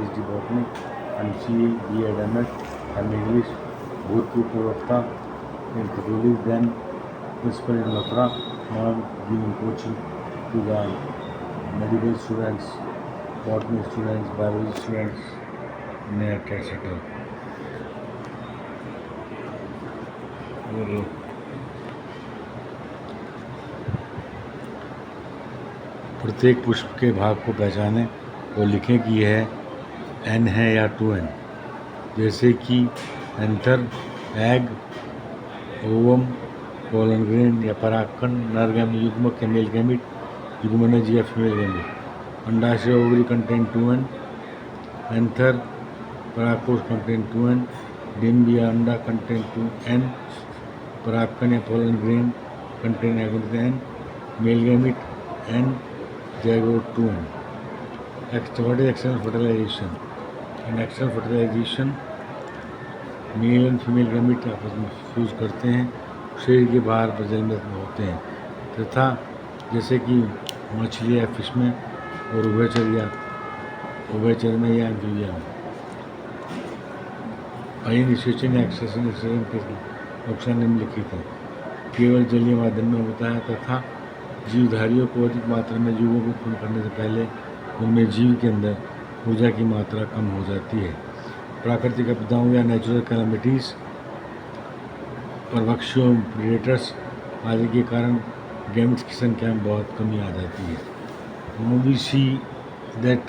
PhD Botany and CA B.Ed M.Ed and English, भूतपूर्व प्रवक्ता in Catholic, then principal in Mathura, now giving coaching to the medical students, botany students, biology students, NET, etc. और प्रत्येक पुष्प के भाग को पहचानें और लिखें कि यह N है या 2N, जैसे कि anther, egg, ovum, pollen grain या परागकण, नर गैमीट, युग्मक या मेल गैमीट, युग्मनज या फीमेल गैमीट। अंडाशय ओवरी कंटेन 2N, एंथर परागकोश कंटेन 2N, डिंब या अंडा कंटेन 2N, परागकण या pollen grain contain N, male gamete N, zygote 2N. What is external fertilization? In external fertilization, male and female gamete आपस में फ्यूज करते हैं, शरीर के बाहर प्रजनन होते हैं, तथा जैसे कि मछली या फिश में और उभयचर में या एम्फीबिया में। आयन निषेचन या एक्सट्रेशन निषेचन के नुकसान निम्नलिखित हैं। केवल जलीय माध्यम में होता है तथा जीवधारियों को अधिक मात्रा में जीवों को उत्पन्न करने से पहले उनमें जीव के अंदर ऊर्जा की मात्रा कम हो जाती है। प्राकृतिक आपदाओं या नेचुरल कैलामिटीज़, परभक्षियों, प्रेडेटर्स आदि के कारण गैमेट्स की संख्या में बहुत कमी आ जाती है। Now we see that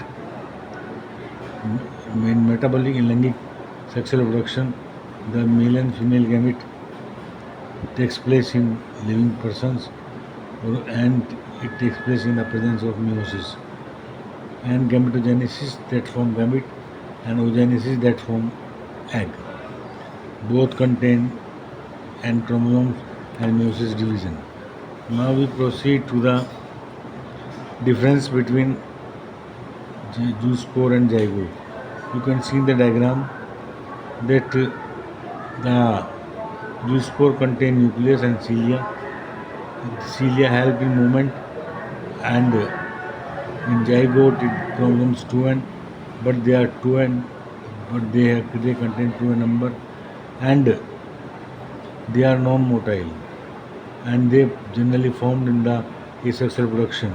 in metabolic and lैंगिक sexual reproduction, the male and female gamete takes place in living persons and it takes place in the presence of meiosis, and gametogenesis that form gamete and oogenesis that form egg. Both contain N chromosomes and meiosis division. Now we proceed to the difference between zoospore and zygote. You can see in the diagram that the zoospore contain nucleus and cilia. Cilia help in movement, and in zygote it chromosomes 2N, but they are 2N, but they contain 2N number, and they are non-motile, and they generally formed in the asexual reproduction.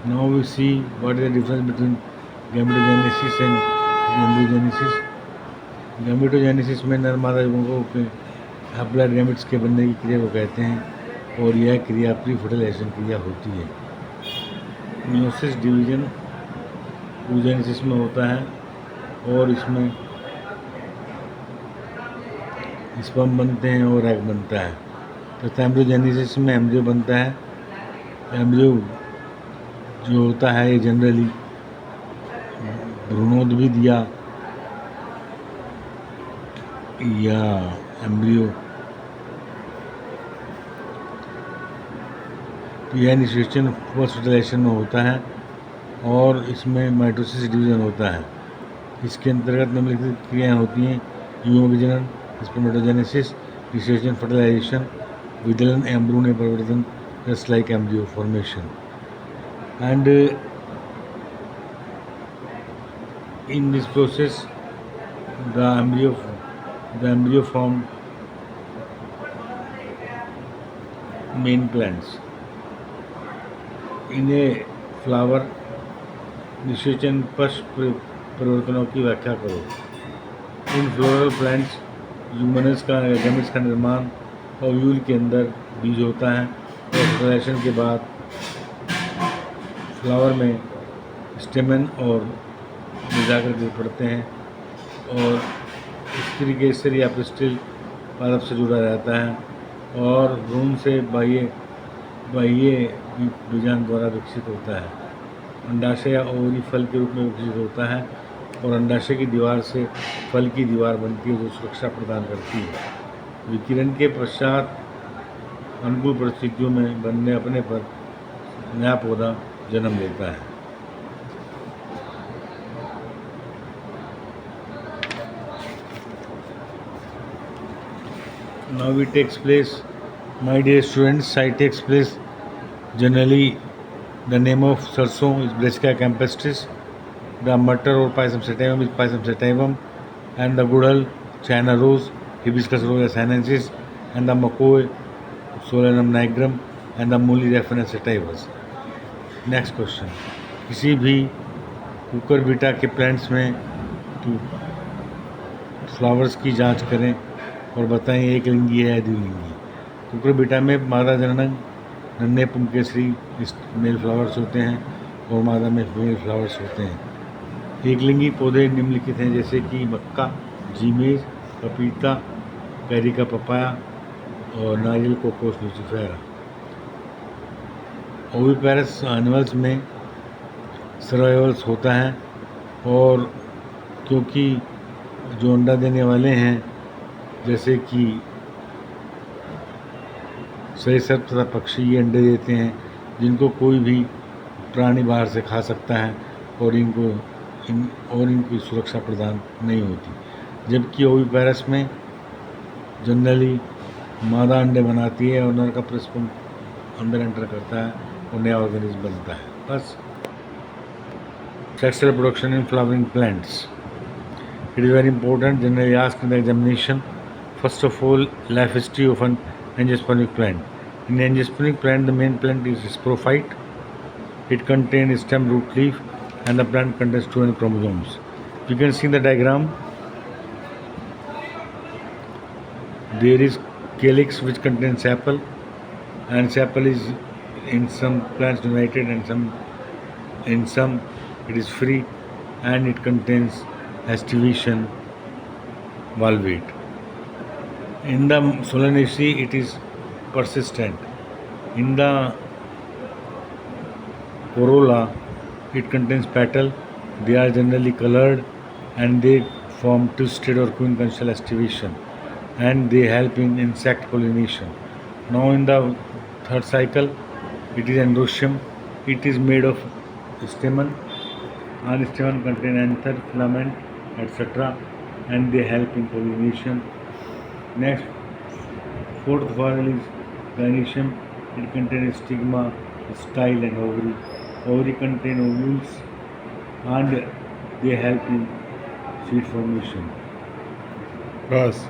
Now we see what is the difference between gametogenesis and embryogenesis. Gametogenesis में नर मादा युग्मकों के haploid gametes के बनने की क्रिया को कहते हैं, और यह क्रिया प्री फर्टिलाइजेशन क्रिया होती है। मेयोसिस डिवीजन oogenesis में होता है, और इसमें स्पर्म बनते हैं और एग बनता है, तथा एम्ब्रियोजेनेसिस में एम्ब्रियो बनता है। एम्ब्रियो जो होता है ये जनरली भ्रूणोद्भिद या एम्ब्रियो, यह निषेचन फर्स्ट फर्टिलाइजेशन में होता है, और इसमें माइटोसिस डिवीजन होता है। इसके अंतर्गत निम्नलिखित क्रियाएं होती हैं: युग्म विजनन, स्पर्मेटोजेनेसिस, निषेचन, फर्टिलाइजेशन, विदलन एवं भ्रूण परिवर्तन, just like embryo formation. And in this process the embryo form main plants. In a flower, निषेचन पुष्प परिवर्तनों की व्याख्या करो। इन फ्लोरल प्लांट्स ह्यूमनस का गैमेट्स का निर्माण ओव्यूल के अंदर बीज होता है, और फर्टिलाइजेशन के बाद फ्लावर में स्टेमन और जाकर गिर पड़ते हैं, और स्त्री केसर या पिस्टिल पादप से जुड़ा रहता है, और भ्रूण से बाह्य बीजांड द्वारा विकसित होता है। अंडाशय या ओवरी फल के रूप में विकसित होता है, और अंडाशय की दीवार से फल की दीवार बनती है जो सुरक्षा प्रदान करती है। विकिरण के पश्चात अनुकूल परिस्थितियों में बनने अपने पर नया पौधा जन्म लेता है। Now it takes place, my dear students, it takes place generally, the name of sarson is Brassica campestris, The myrtle or Pisum sativum is Pisum sativum, and the Gudal, China rose, Hibiscus rose sinensis, and the Macoy, Solanum nigrum, and the Muli Referens sativus. Next question, किसी भी cooker beta के plants में flowers की जांच करें और बताएं एक लिंगी है या द्विलिंगी। कुकर बीटा में मादा जननक नन्हे पुंकेसरी मेल फ्लावर्स होते हैं और मादा में फीमेल फ्लावर्स होते हैं। एक लिंगी पौधे निम्नलिखित हैं, जैसे कि मक्का, जीमेज, पपीता, कैरी का पपाया और नारियल कोकोस लूसीफेरा। ओविपेरस एनिमल्स में सर्वाइवल्स होता है, और क्योंकि जो अंडा देने वाले हैं जैसे कि सरीसृप तथा पक्षी, ये अंडे देते हैं जिनको कोई भी प्राणी बाहर से खा सकता है और इनकी सुरक्षा प्रदान नहीं होती। जबकि ओविपेरस में जनरली मादा अंडे बनाती है और नर का पुष्प अंदर एंटर करता है और नया ऑर्गेनिज्म बनता है। बस। Sexual production in flowering plants, it is very important, generally asked in the examination. First of all, life history of an angiospermic plant. In angiospermic plant, the main plant is sporophyte. It contains stem, root, leaf, and the plant contains 2 chromosomes. You can see the diagram. There is calyx which contains sepal, and sepal is in some plants donated, and in some it is free, and it contains estivation valvate. In the Solanaceae, it is persistent. In the corolla, it contains petal. They are generally colored, and they form twisted or quincuntial estivation, and they help in insect pollination. Now, in the third cycle, it is androecium. It is made of stamen, and stamen contain anther, filament, etc., and they help in pollination. Next, fourth whorl is gynoecium. It contains stigma, style, and ovary. Ovary contain ovules, and they help in seed formation. Bas.